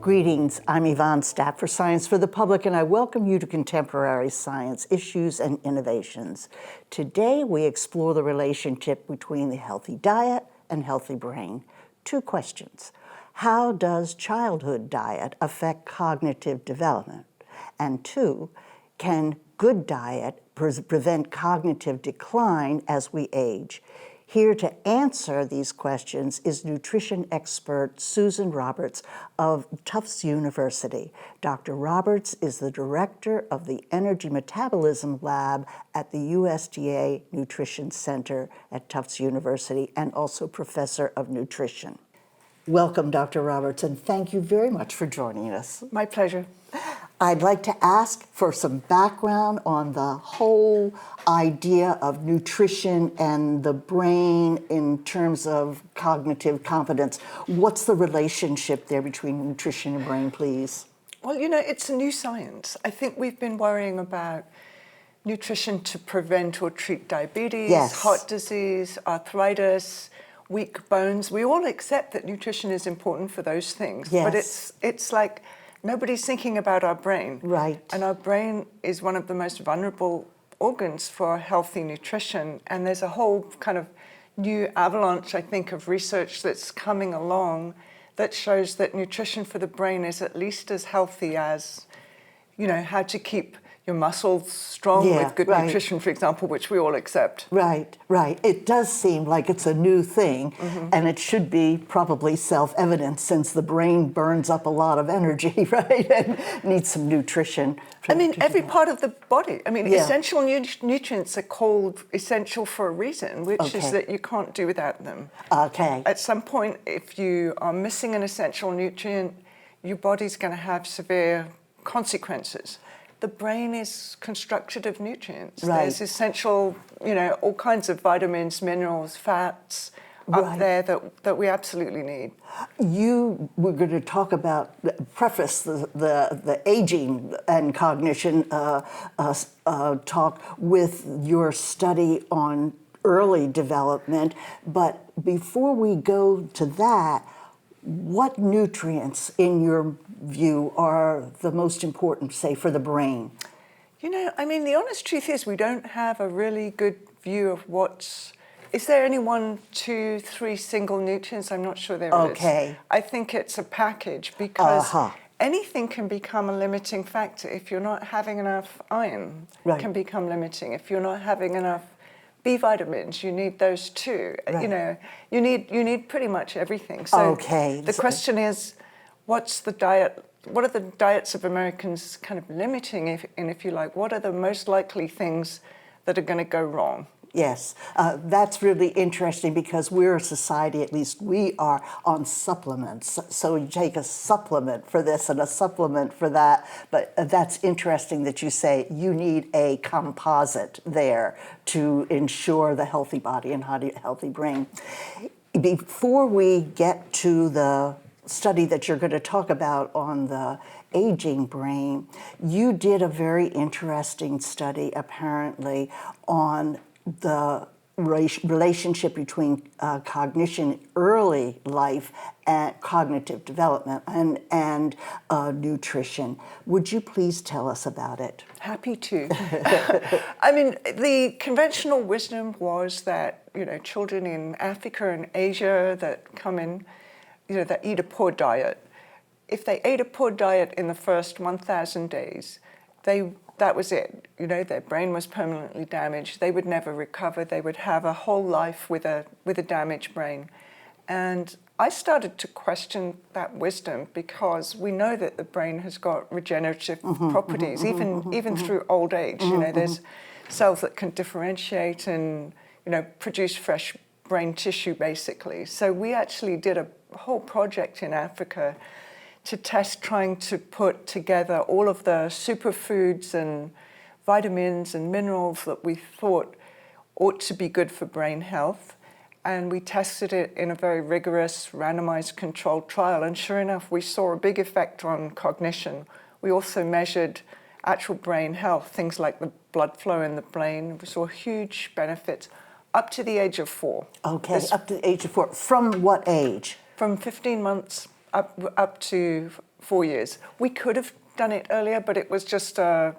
Greetings, I'm Yvonne Stapp for Science for the Public, and I welcome you to Contemporary Science Issues and Innovations. Today we explore the relationship between the healthy diet and healthy brain. Two questions. How does childhood diet affect cognitive development? And two, can good diet prevent cognitive decline as we age? Here to answer these questions is nutrition expert Susan Roberts of Tufts University. Dr. Roberts is the director of the Energy Metabolism Lab at the USDA Nutrition Center at Tufts University and also professor of nutrition. Welcome, Dr. Roberts, and thank you very much for joining us. My pleasure. I'd like to ask for some background on the whole idea of nutrition and the brain in terms of cognitive competence. What's the relationship there between nutrition and brain, please? Well, you know, it's a new science. I think we've been worrying about nutrition to prevent or treat diabetes, Yes. heart disease, arthritis, weak bones. We all accept that nutrition is important for those things. Yes. But it's like nobody's thinking about our brain. Right. And our brain is one of the most vulnerable organs for healthy nutrition. And there's a whole kind of new avalanche, I think, of research that's coming along that shows that nutrition for the brain is at least as healthy as, you know, how to keep your muscles strong with good nutrition, for example, which we all accept. Right. It does seem like it's a new thing, and it should be probably self-evident since the brain burns up a lot of energy, right, and needs some nutrition. I mean, every part of the body. I mean, essential nutrients are called essential for a reason, which is that you can't do without them. Okay. At some point, if you are missing an essential nutrient, your body's going to have severe consequences. The brain is constructed of nutrients. Right. There's essential, you know, all kinds of vitamins, minerals, fats up there that we absolutely need. You were going to talk about, preface the aging and cognition talk with your study on early development. But before we go to that, what nutrients, in your view, are the most important, say, for the brain? You know, I mean, the honest truth is we don't have a really good view of what's... Is there any 1, 2, 3 single nutrients? I'm not sure there is. Okay. I think it's a package because anything can become a limiting factor. If you're not having enough iron, it can become limiting. If you're not having enough B vitamins, you need those too. You know, you need pretty much everything. So the question is, what's the diet? What are the diets of Americans kind of limiting? If you like, what are the most likely things that are going to go wrong? Yes, that's really interesting because we're a society, at least we are, on supplements. So you take a supplement for this and a supplement for that. But that's interesting that you say you need a composite there to ensure the healthy body and healthy brain. Before we get to the study that you're going to talk about on the aging brain, you did a very interesting study, apparently, on the relationship between cognition, early life, and cognitive development, and nutrition. Would you please tell us about it? Happy to. I mean, the conventional wisdom was that, you know, children in Africa and Asia that come in, you know, that eat a poor diet, if they ate a poor diet in the first 1,000 days, that was it. You know, their brain was permanently damaged. They would never recover. They would have a whole life with a damaged brain. And I started to question that wisdom because we know that the brain has got regenerative properties, even through old age. You know, there's cells that can differentiate and, you know, produce fresh brain tissue, basically. So we actually did a whole project in Africa to test trying to put together all of the superfoods and vitamins and minerals that we thought ought to be good for brain health. And we tested it in a very rigorous randomized controlled trial. And sure enough, we saw a big effect on cognition. We also measured actual brain health, things like the blood flow in the brain. We saw huge benefits up to the age of 4. Okay, up to the age of 4. From what age? From 15 months up to 4 years. We could have done it earlier, but it was just a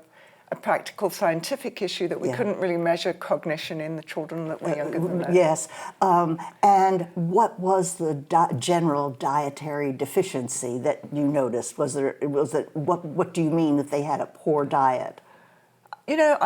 practical scientific issue that we couldn't really measure cognition in the children that were younger than that. Yes. And what was the general dietary deficiency that you noticed? Was it what do you mean that they had a poor diet? You know,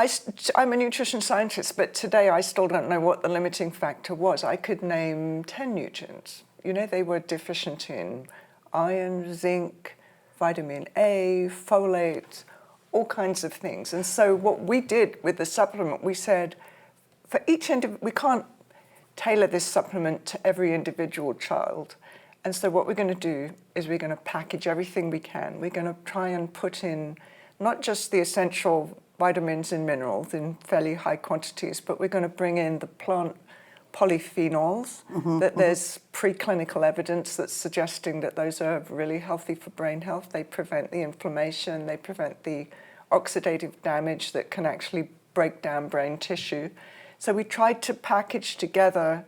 I'm a nutrition scientist, but today I still don't know what the limiting factor was. I could name 10 nutrients. You know, they were deficient in iron, zinc, vitamin A, folate, all kinds of things. And so what we did with the supplement, we said, for each we can't tailor this supplement to every individual child. And so what we're going to do is we're going to package everything we can. We're going to try and put in not just the essential vitamins and minerals in fairly high quantities, but we're going to bring in the plant polyphenols, that there's preclinical evidence that's suggesting that those are really healthy for brain health. They prevent the inflammation, they prevent the oxidative damage that can actually break down brain tissue. So we tried to package together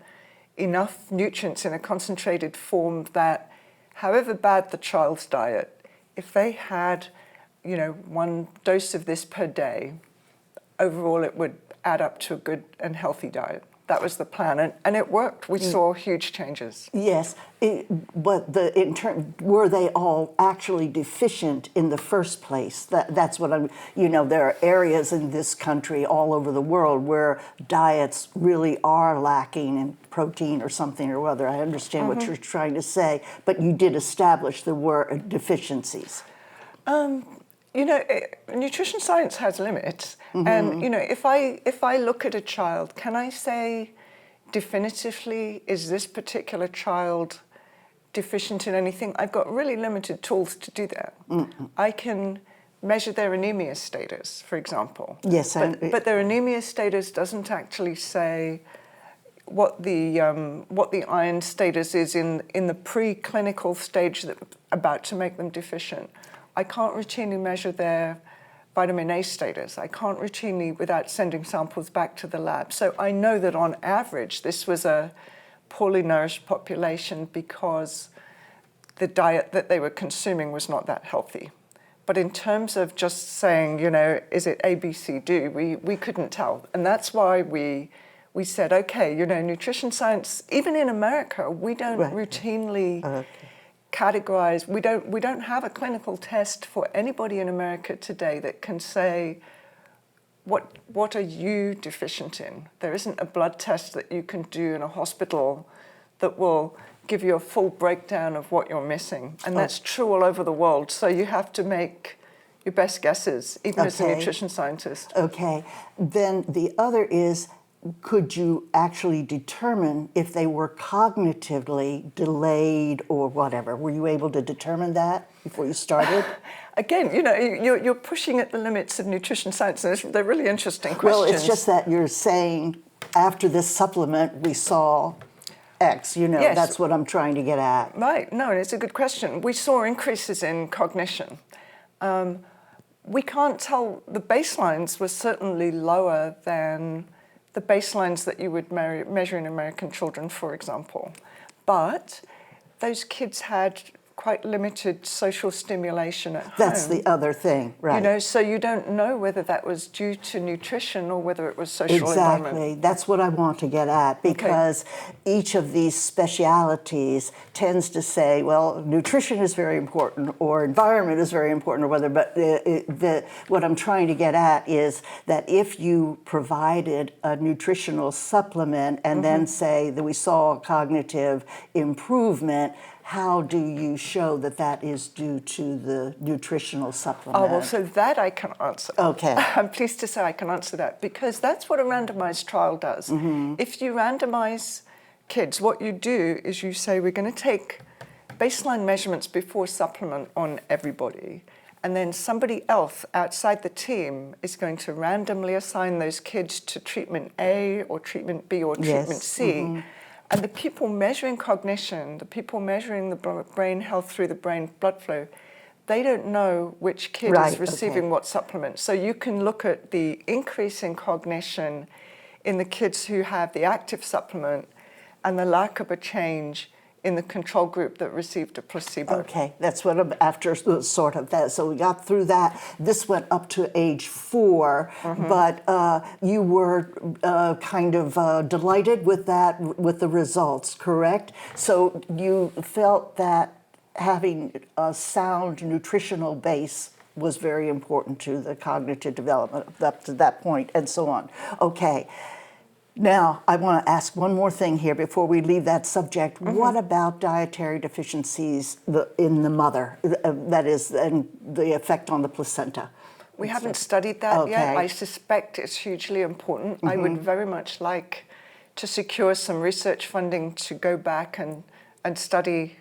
enough nutrients in a concentrated form that however bad the child's diet, if they had, you know, 1 dose of this per day, overall it would add up to a good and healthy diet. That was the plan, and it worked. We saw huge changes. Yes, but were they all actually deficient in the first place? That's what I'm. You know, there are areas in this country, all over the world, where diets really are lacking in protein or something or other. I understand what you're trying to say, but you did establish there were deficiencies. You know, nutrition science has limits, and you know, if I look at a child, can I say definitively, is this particular child deficient in anything? I've got really limited tools to do that. I can measure their anemia status, for example. Yes, but their anemia status doesn't actually say what the iron status is in the preclinical stage that's about to make them deficient. I can't routinely measure their vitamin A status. I can't routinely without sending samples back to the lab. So I know that on average, this was a poorly nourished population because the diet that they were consuming was not that healthy. But in terms of just saying, you know, is it A, B, C, D, we couldn't tell. And that's why we said, okay, you know, nutrition science, even in America, we don't routinely categorize. We don't have a clinical test for anybody in America today that can say, what are you deficient in? There isn't a blood test that you can do in a hospital that will give you a full breakdown of what you're missing. And that's true all over the world. So you have to make your best guesses, even as a nutrition scientist. Okay. Then the other is, could you actually determine if they were cognitively delayed or whatever? Were you able to determine that before you started? Again, you know, you're pushing at the limits of nutrition science, and they're really interesting questions. Well, it's just that you're saying after this supplement we saw X, you know, Yes. That's what I'm trying to get at. Right, no, it's a good question. We saw increases in cognition. We can't tell, the baselines were certainly lower than the baselines that you would measure in American children, for example. But those kids had quite limited social stimulation at home. That's the other thing, right. You know, so you don't know whether that was due to nutrition or whether it was social environment. Exactly. That's what I want to get at, because each of these specialities tends to say, well, nutrition is very important or environment is very important or whether, but what I'm trying to get at is that if you provided a nutritional supplement and then say that we saw cognitive improvement, how do you show that that is due to the nutritional supplement? Oh, well, so that I can answer. Okay. I'm pleased to say I can answer that, because that's what a randomized trial does. If you randomize kids, what you do is you say, we're going to take baseline measurements before supplement on everybody, and then somebody else outside the team is going to randomly assign those kids to treatment A or treatment B or treatment C. And the people measuring cognition, the people measuring the brain health through the brain blood flow, they don't know which kid is receiving what supplement. So you can look at the increase in cognition in the kids who have the active supplement and the lack of a change in the control group that received a placebo. Okay, that's what I'm after, sort of that. So we got through that. This went up to age 4, but you were kind of delighted with that, with the results, correct? So you felt that having a sound nutritional base was very important to the cognitive development up to that point, and so on. Okay. Now, I want to ask one more thing here before we leave that subject. What about dietary deficiencies in the mother, that is, and the effect on the placenta? We haven't studied that yet. Okay. I suspect it's hugely important. I would very much like to secure some research funding to go back and study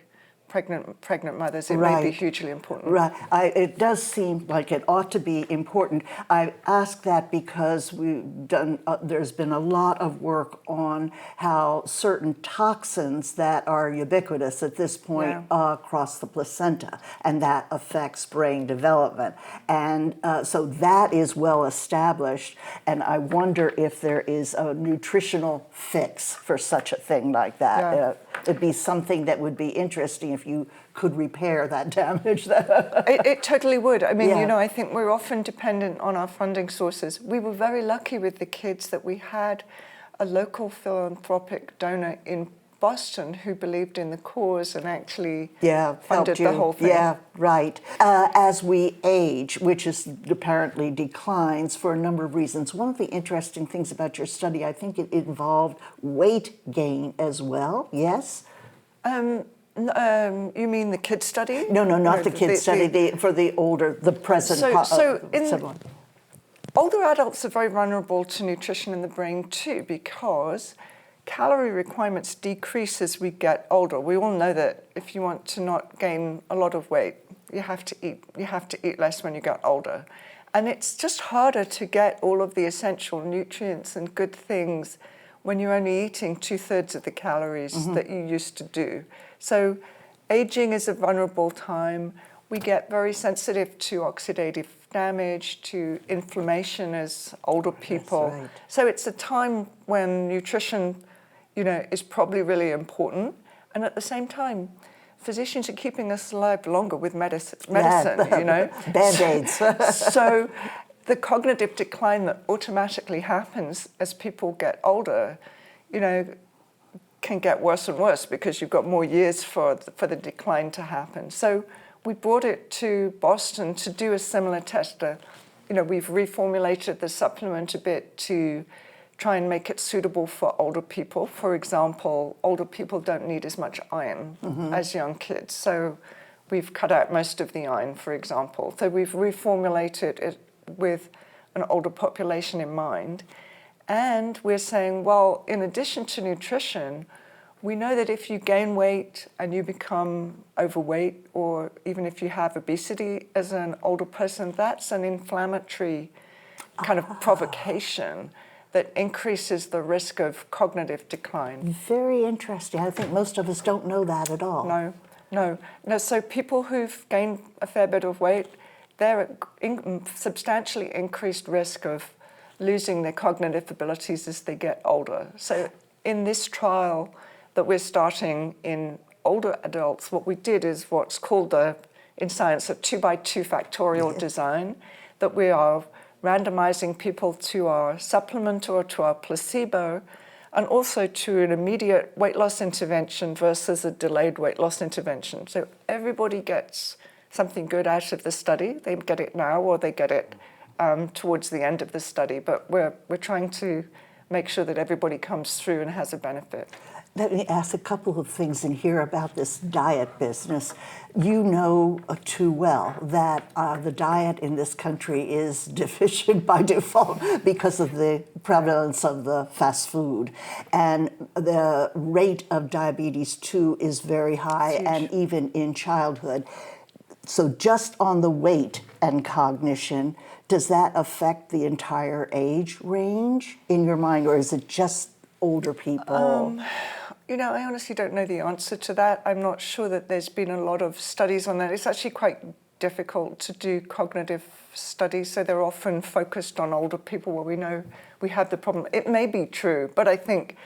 pregnant mothers. It may be hugely important. Right. It does seem like it ought to be important. I ask that because there's been a lot of work on how certain toxins that are ubiquitous at this point cross the placenta, and that affects brain development. And so that is well established, and I wonder if there is a nutritional fix for such a thing like that. Yeah. It'd be something that would be interesting if you could repair that damage. It totally would. I mean, Yeah. you know, I think we're often dependent on our funding sources. We were very lucky with the kids that we had a local philanthropic donor in Boston who believed in the cause and actually funded the whole thing. Yeah, right. As we age, which is apparently declines for a number of reasons, one of the interesting things about your study, I think it involved weight gain as well, yes? You mean the kid study? No, not the kid study, for the older, the present. Older adults are very vulnerable to nutrition in the brain too, because calorie requirements decrease as we get older. We all know that if you want to not gain a lot of weight, you have to eat less when you get older. And it's just harder to get all of the essential nutrients and good things when you're only eating 2/3 of the calories that you used to do. So aging is a vulnerable time. We get very sensitive to oxidative damage, to inflammation as older people. That's right. So it's a time when nutrition, you know, is probably really important. And at the same time, physicians are keeping us alive longer with medicine, you know. Band-aids. So the cognitive decline that automatically happens as people get older, you know, can get worse and worse because you've got more years for the decline to happen. So we brought it to Boston to do a similar test. You know, we've reformulated the supplement a bit to try and make it suitable for older people. For example, older people don't need as much iron as young kids. So we've cut out most of the iron, for example. So we've reformulated it with an older population in mind. And we're saying, well, in addition to nutrition, we know that if you gain weight and you become overweight, or even if you have obesity as an older person, that's an inflammatory kind of provocation that increases the risk of cognitive decline. Very interesting. I think most of us don't know that at all. No. So people who've gained a fair bit of weight, they're at substantially increased risk of losing their cognitive abilities as they get older. So in this trial that we're starting in older adults, what we did is what's called in science a 2x2 factorial design, that we are randomizing people to our supplement or to our placebo, and also to an immediate weight loss intervention versus a delayed weight loss intervention. So everybody gets something good out of the study. They get it now or they get it towards the end of the study, but we're trying to make sure that everybody comes through and has a benefit. Let me ask a couple of things in here about this diet business. You know too well that the diet in this country is deficient by default because of the prevalence of the fast food. And the rate of diabetes too is very high, and even in childhood. So just on the weight and cognition, does that affect the entire age range in your mind, or is it just older people? You know, I honestly don't know the answer to that. I'm not sure that there's been a lot of studies on that. It's actually quite difficult to do cognitive studies, so they're often focused on older people where we know we have the problem. It may be true, but I think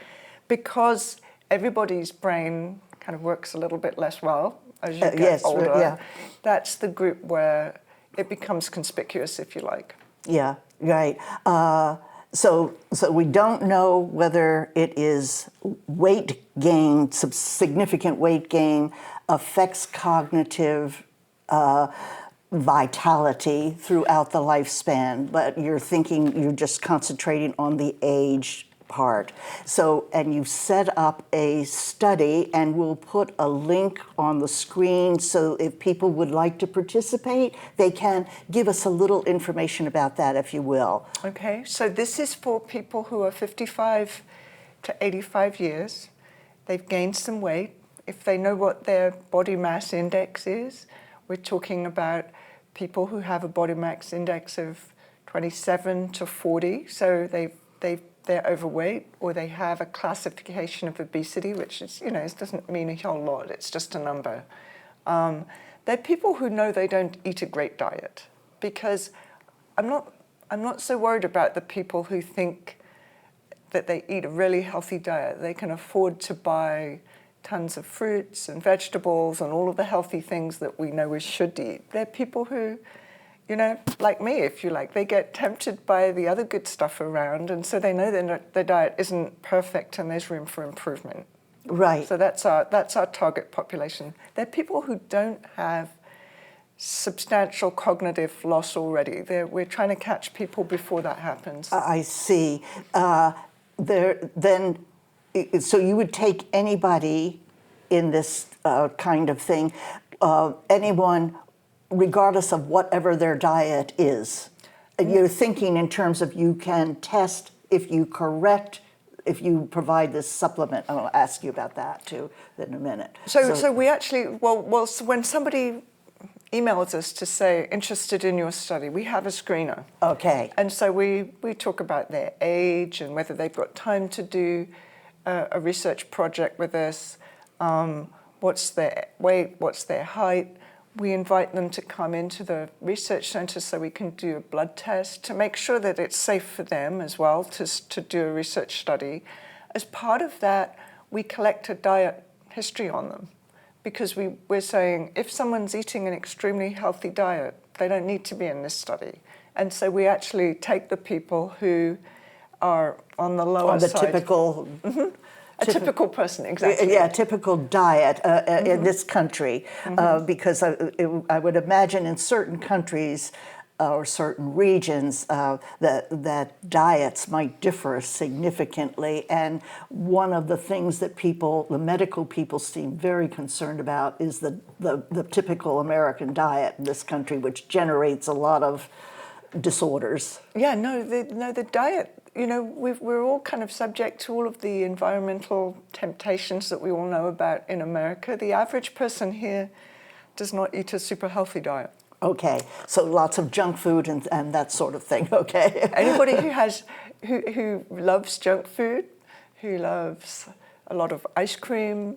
because everybody's brain kind of works a little bit less well as you get yes, older, yeah. that's the group where it becomes conspicuous, if you like. Yeah, right. So we don't know whether it is weight gain, significant weight gain affects cognitive vitality throughout the lifespan, but you're just concentrating on the age part. So, and you've set up a study, and we'll put a link on the screen so if people would like to participate, they can give us a little information about that, if you will. Okay, so this is for people who are 55 to 85 years. They've gained some weight. If they know what their body mass index is, we're talking about people who have a body mass index of 27 to 40, so they're overweight, or they have a classification of obesity, which is, it doesn't mean a whole lot, it's just a number. They're people who know they don't eat a great diet, because I'm not so worried about the people who think that they eat a really healthy diet. They can afford to buy tons of fruits and vegetables and all of the healthy things that we know we should eat. They're people who, like me, if you like, they get tempted by the other good stuff around, and so they know their diet isn't perfect and there's room for improvement. Right. So that's our target population. They're people who don't have substantial cognitive loss already. We're trying to catch people before that happens. I see. So you would take anybody in this kind of thing, anyone, regardless of whatever their diet is. You're thinking in terms of you can test if you provide this supplement. I'll ask you about that too in a minute. So we actually, so when somebody emails us to say interested in your study, we have a screener. Okay. And so we talk about their age and whether they've got time to do a research project with us, what's their weight, what's their height. We invite them to come into the research center so we can do a blood test to make sure that it's safe for them as well to do a research study. As part of that, we collect a diet history on them, because we're saying if someone's eating an extremely healthy diet, they don't need to be in this study. And so we actually take the people who are on the lower side. Typical... Mm-hmm. A typical person, exactly. Yeah, typical diet in this country, because I would imagine in certain countries or certain regions that diets might differ significantly. And one of the things that the medical people seem very concerned about is the typical American diet in this country, which generates a lot of disorders. Yeah, the diet, we're all kind of subject to all of the environmental temptations that we all know about in America. The average person here does not eat a super healthy diet. Okay, so lots of junk food and that sort of thing, okay. Anybody who loves junk food, who loves a lot of ice cream,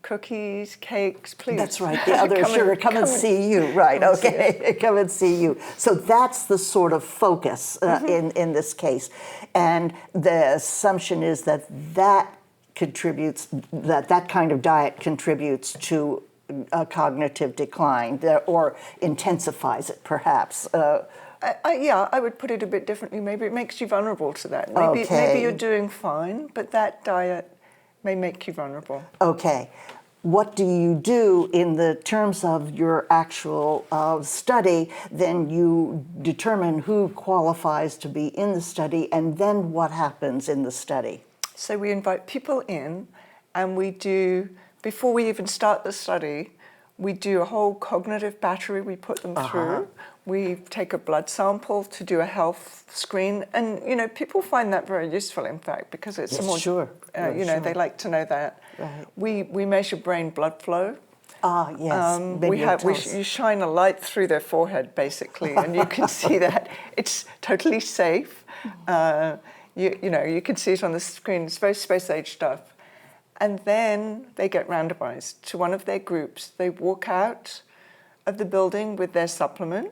cookies, cakes, please. That's right, the other, come and see you, right, okay, come and see you. So that's the sort of focus in this case. And the assumption is that contributes, that kind of diet contributes to a cognitive decline, or intensifies it, perhaps. I would put it a bit differently. Maybe it makes you vulnerable to that. Maybe you're doing fine, but that diet may make you vulnerable. Okay. What do you do in the terms of your actual study? Then you determine who qualifies to be in the study, and then what happens in the study? So we invite people in, and we do, before we even start the study, we do a whole cognitive battery we put them through. We take a blood sample to do a health screen, and people find that very useful, in fact, because it's they like to know that. Right. We measure brain blood flow. Yes. You shine a light through their forehead, basically, and you can see that it's totally safe. You can see it on the screen. It's very space-age stuff. And then they get randomized to one of their groups. They walk out of the building with their supplement,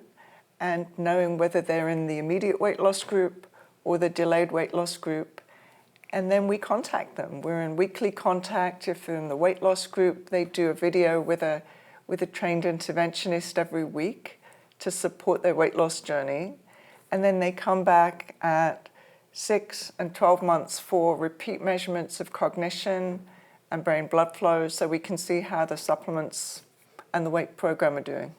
and knowing whether they're in the immediate weight loss group or the delayed weight loss group. And then we contact them. We're in weekly contact. If they're in the weight loss group, they do a video with a trained interventionist every week to support their weight loss journey. And then they come back at 6 and 12 months for repeat measurements of cognition and brain blood flow, so we can see how the supplements and the weight program are doing.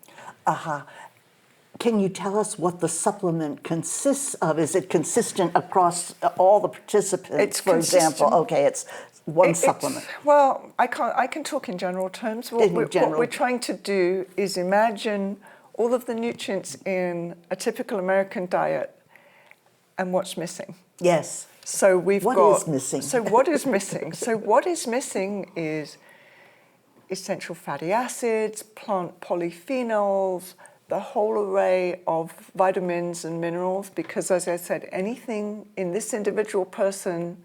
Can you tell us what the supplement consists of? Is it consistent across all the participants, It's for consistent. example? Okay, it's one supplement. Well, I can talk in general terms. What we're trying to do is imagine all of the nutrients in a typical American diet and what's missing. Yes. So What is missing? So what is missing? So what is missing is essential fatty acids, plant polyphenols, the whole array of vitamins and minerals, because as I said, anything in this individual person,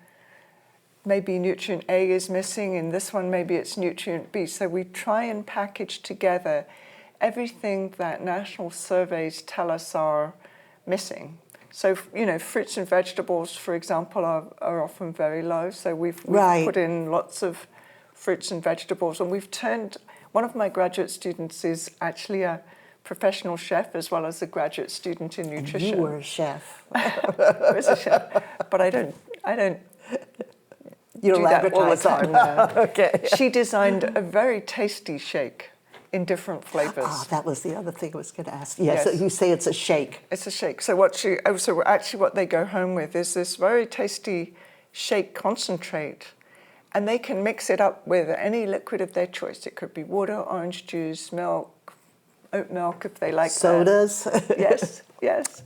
maybe nutrient A is missing, in this one maybe it's nutrient B. So we try and package together everything that national surveys tell us are missing. So, fruits and vegetables, for example, are often very low. So we've put in lots of fruits and vegetables, and we've turned, one of my graduate students is actually a professional chef as well as a graduate student in nutrition. You were a chef. I was a chef, but I don't You do that all the time. No. Okay. She designed a very tasty shake in different flavors. Oh, that was the other thing I was going to ask. Yes, Yes. you say it's a shake. It's a shake. So what they go home with is this very tasty shake concentrate, and they can mix it up with any liquid of their choice. It could be water, orange juice, milk, oat milk if they like Sodas. that. Yes.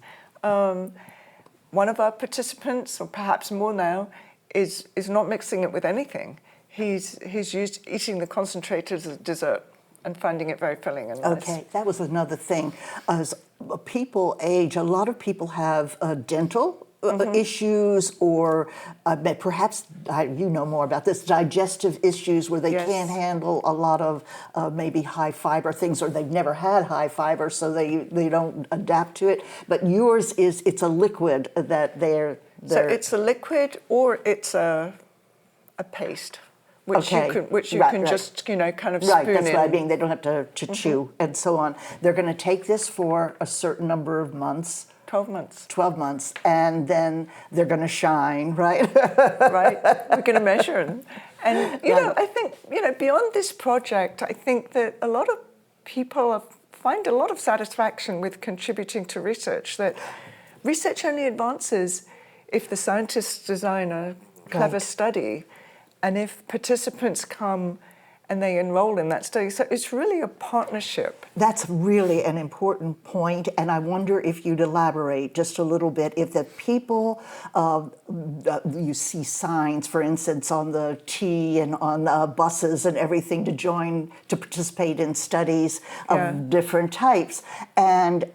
One of our participants, or perhaps more now, is not mixing it with anything. He's eating the concentrate as a dessert and finding it very filling and nice. Okay, that was another thing. As people age, a lot of people have dental issues, or perhaps, you know more about this, digestive issues where they can't handle a lot of maybe high fiber things, or they've never had high fiber, so they don't adapt to it. But yours it's a liquid that they're So it's a liquid or it's a paste, which you can just kind of spoon Right, that's in. what I mean. They don't have to chew and so on. They're going to take this for a certain number of months. 12 months. 12 months, and then they're going to shine, right? Right. We're going to measure them. And, I think, beyond this project, I think that a lot of people find a lot of satisfaction with contributing to research, that research only advances if the scientists design a clever study and if participants come and they enroll in that study. So it's really a partnership. That's really an important point, and I wonder if you'd elaborate just a little bit. If the people, you see signs, for instance, on the T and on the buses and everything to participate in studies of different types, and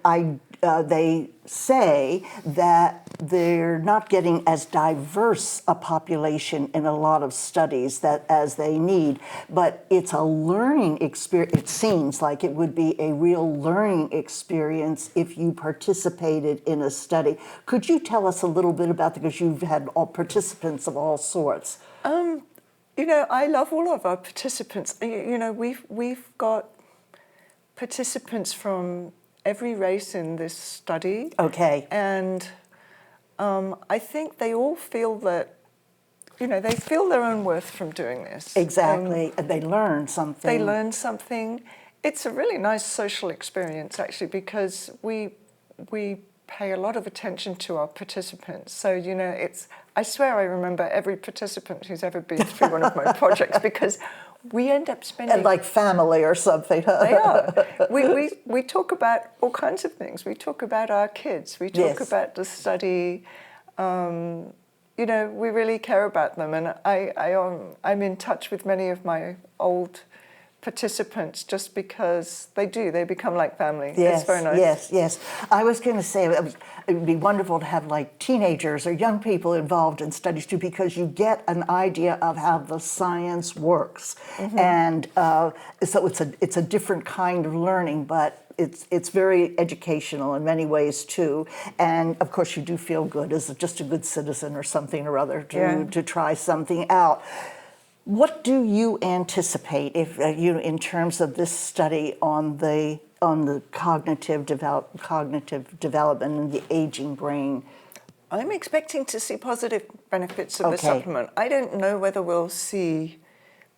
they say that they're not getting as diverse a population in a lot of studies as they need, but it's a learning experience. It seems like it would be a real learning experience if you participated in a study. Could you tell us a little bit about that, because you've had all participants of all sorts? I love all of our participants. We've got participants from every race in this study. Okay. And I think they all feel that, they feel their own worth from doing this. Exactly. And they learn something. They learn something. It's a really nice social experience, actually, because we pay a lot of attention to our participants. So, I swear I remember every participant who's ever been through one of my projects, because we end up spending... And like family or something. They are. We talk about all kinds of things. We talk about our kids. We talk about the study. We really care about them. And I'm in touch with many of my old participants just because they become like family. Yes, It's very nice. yes. I was going to say it would be wonderful to have like teenagers or young people involved in studies too, because you get an idea of how the science works, and so it's a different kind of learning, but it's very educational in many ways too. And of course, you do feel good as just a good citizen or something or other to try something out. What do you anticipate if in terms of this study on the cognitive development and the aging brain? I'm expecting to see positive benefits of the supplement. I don't know whether we'll see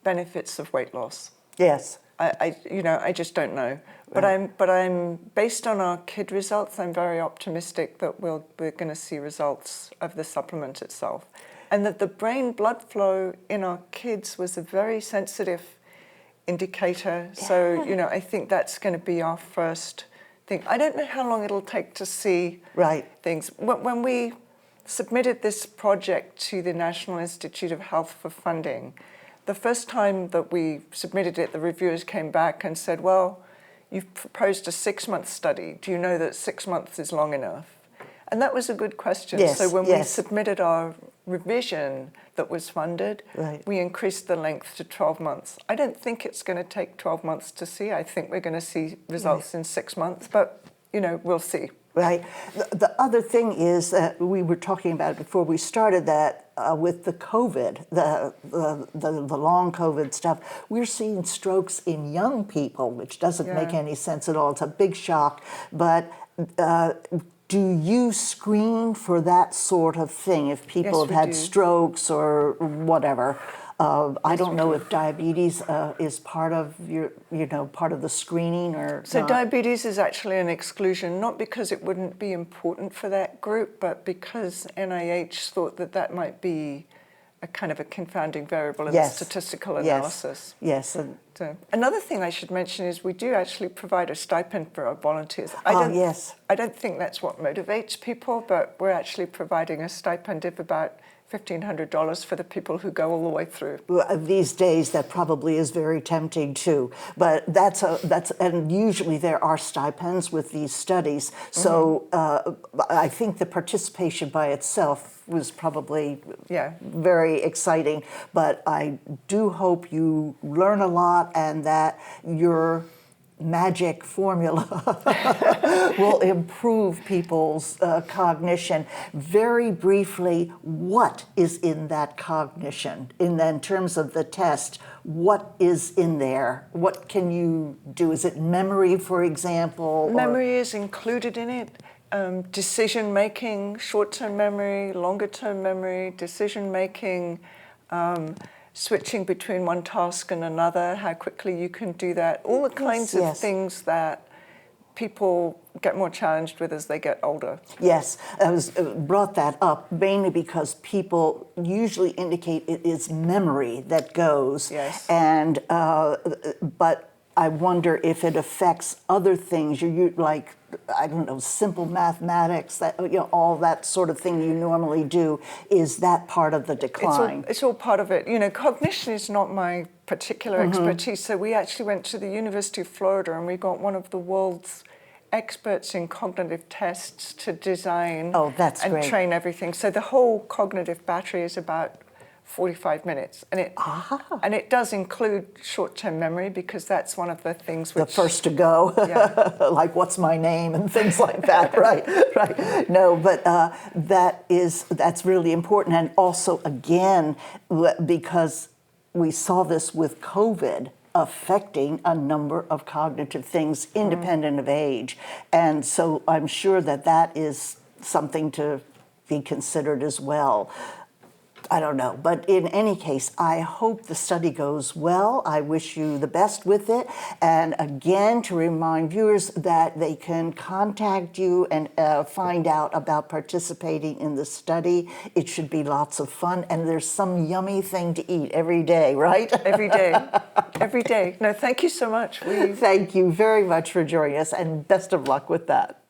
benefits of weight loss. Yes. I just don't know. Right. But I'm based on our kid results, I'm very optimistic that we're going to see results of the supplement itself. And that the brain blood flow in our kids was a very sensitive indicator. So, I think that's going to be our first thing. I don't know how long it'll take to see things. When we submitted this project to the National Institute of Health for funding, the first time that we submitted it, the reviewers came back and said, well, you've proposed a 6-month study. Do you know that 6 months is long enough? And that was a good question. Yes, so when we submitted our revision that was funded, we increased the length to 12 months. I don't think it's going to take 12 months to see. I think we're going to see results in 6 months, but, we'll see. Right. The other thing is that we were talking about before we started that with the COVID, the long COVID stuff, we're seeing strokes in young people, which doesn't make any sense at all. It's a big shock. But do you screen for that sort of thing if people have had strokes or whatever? I don't know if diabetes is part of part of the screening or so not. Diabetes is actually an exclusion, not because it wouldn't be important for that group, but because NIH thought that might be a kind of a confounding variable in the statistical analysis. Yes. So another thing I should mention is we do actually provide a stipend for our volunteers. I don't think that's what motivates people, but we're actually providing a stipend of about $1,500 for the people who go all the way through. These days, that probably is very tempting too. But and usually there are stipends with these studies. So I think the participation by itself was probably very exciting. But I do hope you learn a lot and that your magic formula will improve people's cognition. Very briefly, what is in that cognition? In terms of the test, what is in there? What can you do? Is it memory, for example? Memory is included in it. Decision making, short-term memory, longer-term memory, decision making, switching between one task and another, how quickly you can do that, all the kinds of things that people get more challenged with as they get older. Yes, I brought that up mainly because people usually indicate it is memory that goes. Yes. And but I wonder if it affects other things. You like, I don't know, simple mathematics, that all that sort of thing you normally do. Is that part of the decline? It's all part of it. Cognition is not my particular expertise. So we actually went to the University of Florida and we got one of the world's experts in cognitive tests to design and train everything. So the whole cognitive battery is about 45 minutes. And it does include short-term memory because that's one of the things which... The first to go, like what's my name and things like that, right. No, but that's really important. And also, again, because we saw this with COVID, affecting a number of cognitive things independent of age. And so I'm sure that is something to be considered as well. I don't know, but in any case, I hope the study goes well. I wish you the best with it. And again, to remind viewers that they can contact you and find out about participating in the study. It should be lots of fun, and there's some yummy thing to eat every day, right? Every day. Every day. No, thank you so much. Thank you very much for joining us, and best of luck with that.